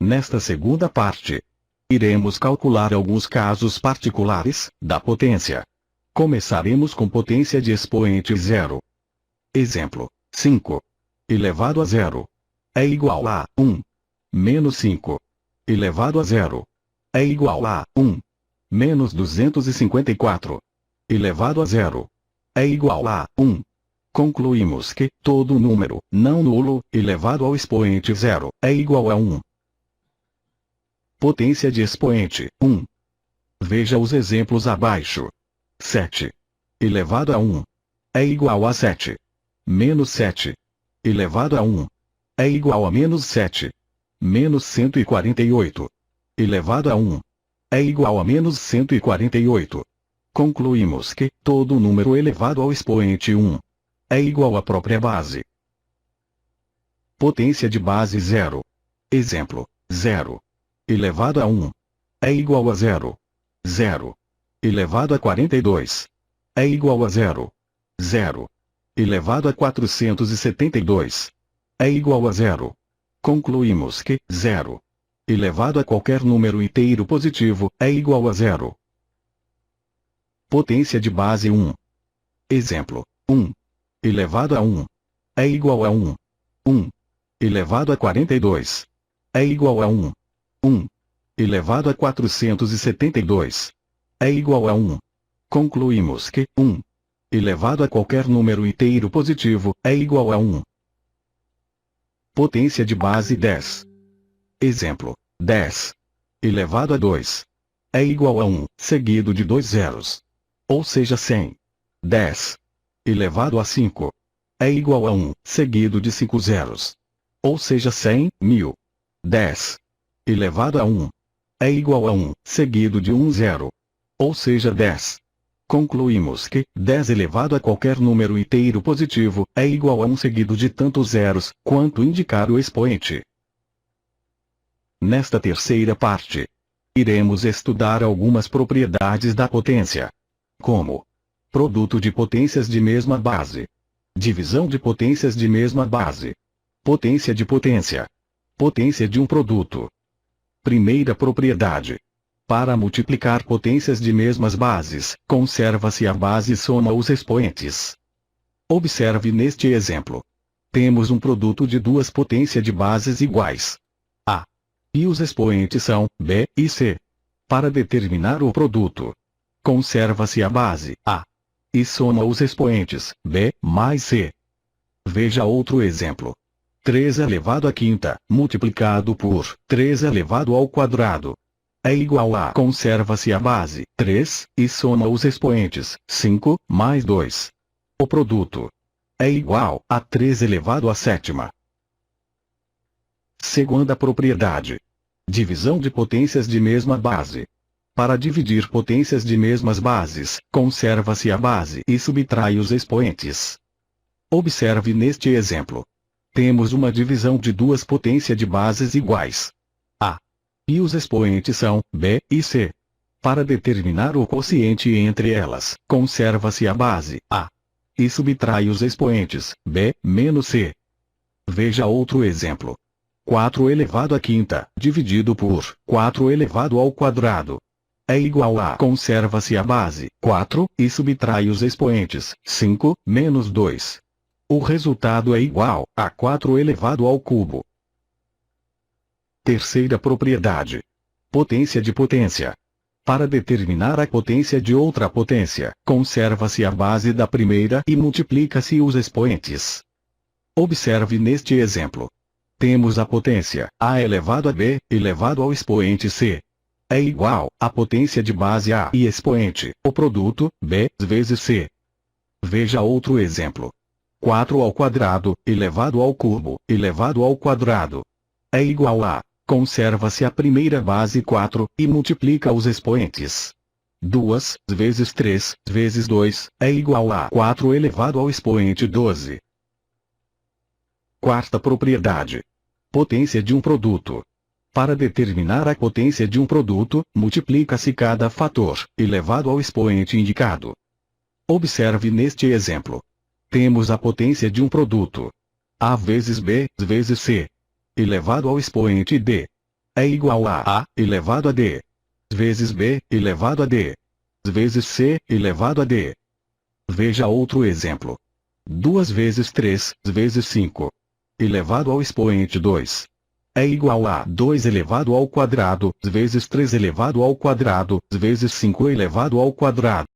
Nesta segunda parte, iremos calcular alguns casos particulares da potência. Começaremos com potência de expoente zero. Exemplo: 5 elevado a zero é igual a 1 menos 5 elevado a zero é igual a 1 menos 254 elevado a zero é igual a 1. Concluímos que todo número não nulo elevado ao expoente zero é igual a 1. Potência de expoente 1. Veja os exemplos abaixo. 7 elevado a 1 é igual a 7. Menos 7 elevado a 1 é igual a menos 7. Menos 148 elevado a 1 é igual a menos 148. Concluímos que todo número elevado ao expoente 1 é igual à própria base. Potência de base zero. Exemplo: 0 elevado a 1 é igual a 0. 0 elevado a 42 é igual a 0. 0 elevado a 472 é igual a 0. Concluímos que 0 elevado a qualquer número inteiro positivo é igual a 0. Potência de base 1. Exemplo: 1 elevado a 1 é igual a 1. 1 elevado a 42 é igual a 1. 1 elevado a 472 é igual a 1. Concluímos que 1 elevado a qualquer número inteiro positivo é igual a 1. Potência de base 10. Exemplo: 10 elevado a 2 é igual a 1 seguido de 2 zeros. Ou seja, 100. 10 elevado a 5 é igual a 1 seguido de 5 zeros. Ou seja, 100, 1000. 10 elevado a 1 é igual a 1 seguido de 1 zero. Ou seja, 10. Concluímos que 10 elevado a qualquer número inteiro positivo é igual a 1 seguido de tantos zeros quanto indicar o expoente. Nesta terceira parte, iremos estudar algumas propriedades da potência, como produto de potências de mesma base, divisão de potências de mesma base, potência de potência, potência de um produto. Primeira propriedade: para multiplicar potências de mesmas bases, conserva-se a base e soma os expoentes. Observe neste exemplo. Temos um produto de duas potências de bases iguais, A, e os expoentes são B e C. Para determinar o produto, conserva-se a base A e soma os expoentes B mais C. Veja outro exemplo. 3 elevado à quinta, multiplicado por 3 elevado ao quadrado, é igual a conserva-se a base 3 e soma os expoentes 5 mais 2. O produto é igual a 3 elevado à sétima. Segunda propriedade: divisão de potências de mesma base. Para dividir potências de mesmas bases, conserva-se a base e subtrai os expoentes. Observe neste exemplo. Temos uma divisão de duas potências de bases iguais, A, e os expoentes são B e C. Para determinar o quociente entre elas, conserva-se a base A e subtrai os expoentes B menos C. Veja outro exemplo. 4 elevado à quinta, dividido por 4 elevado ao quadrado, é igual a conserva-se a base 4 e subtrai os expoentes 5 menos 2. O resultado é igual a 4 elevado ao cubo. Terceira propriedade: potência de potência. Para determinar a potência de outra potência, conserva-se a base da primeira e multiplica-se os expoentes. Observe neste exemplo. Temos a potência A elevado a B elevado ao expoente C. É igual à potência de base A e expoente, o produto, B vezes C. Veja outro exemplo. 4 ao quadrado, elevado ao cubo, elevado ao quadrado, é igual a, conserva-se a primeira base 4, e multiplica os expoentes. 2 vezes 3 vezes 2, é igual a 4 elevado ao expoente 12. Quarta propriedade: potência de um produto. Para determinar a potência de um produto, multiplica-se cada fator, elevado ao expoente indicado. Observe neste exemplo. Temos a potência de um produto, A vezes B vezes C, elevado ao expoente D. é igual a A elevado a D vezes B elevado a D vezes C elevado a D. Veja outro exemplo. 2 vezes 3 vezes 5 elevado ao expoente 2 é igual a 2 elevado ao quadrado vezes 3 elevado ao quadrado vezes 5 elevado ao quadrado.